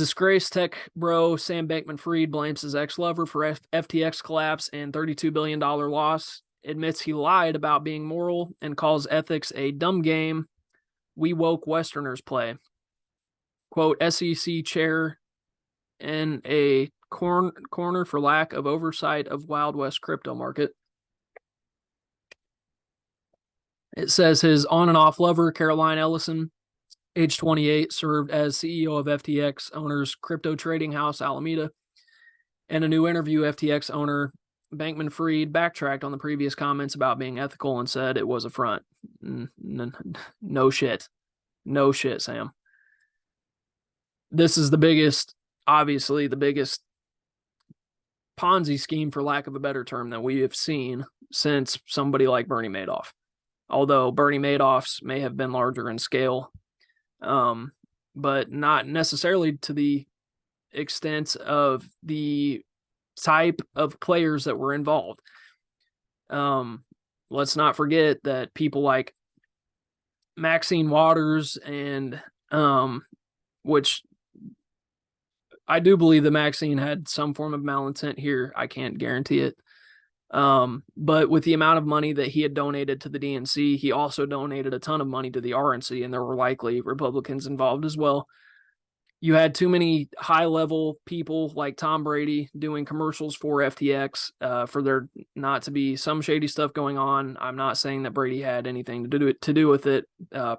Disgraced tech bro Sam Bankman-Fried blames his ex-lover for FTX collapse and $32 billion loss, admits he lied about being moral, and calls ethics a dumb game we woke Westerners play. Quote, SEC chair in a corner for lack of oversight of Wild West crypto market. It says his on and off lover, Caroline Ellison, age 28, served as CEO of FTX owner's crypto trading house, Alameda. In a new interview, FTX owner Bankman-Fried backtracked on the previous comments about being ethical and said it was a front. No shit. No shit, Sam. This is obviously the biggest Ponzi scheme, for lack of a better term, that we have seen since somebody like Bernie Madoff. Although Bernie Madoff's may have been larger in scale, but not necessarily to the extent of the type of players that were involved. Let's not forget that people like Maxine Waters and which I do believe that Maxine had some form of malintent here. I can't guarantee it. But with the amount of money that he had donated to the DNC, he also donated a ton of money to the RNC, and there were likely Republicans involved as well. You had too many high-level people like Tom Brady doing commercials for FTX for there not to be some shady stuff going on. I'm not saying that Brady had anything to do with it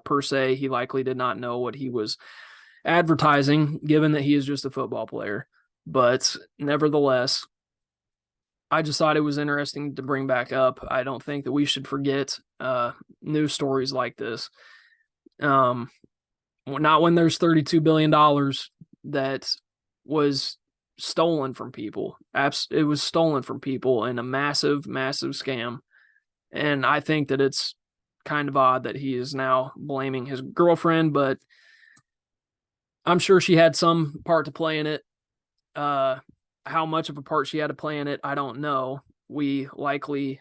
per se. He likely did not know what he was advertising, given that he is just a football player. But nevertheless, I just thought it was interesting to bring back up. I don't think that we should forget news stories like this. Not when there's $32 billion that was stolen from people. It was stolen from people in a massive, massive scam. And I think that it's kind of odd that he is now blaming his girlfriend, but I'm sure she had some part to play in it. How much of a part she had to play in it, I don't know. We likely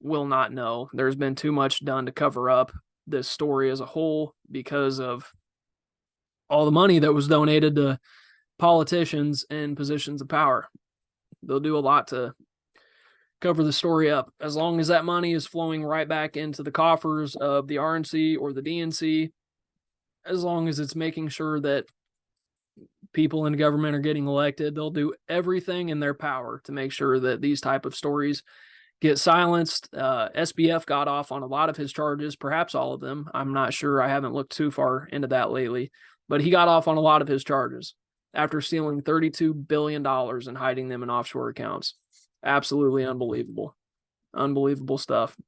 will not know. There's been too much done to cover up this story as a whole because of all the money that was donated to politicians in positions of power. They'll do a lot to cover the story up. As long as that money is flowing right back into the coffers of the RNC or the DNC, as long as it's making sure that people in government are getting elected, they'll do everything in their power to make sure that these type of stories get silenced. SBF got off on a lot of his charges, perhaps all of them. I'm not sure. I haven't looked too far into that lately, but he got off on a lot of his charges after stealing $32 billion and hiding them in offshore accounts. Absolutely unbelievable. Unbelievable stuff.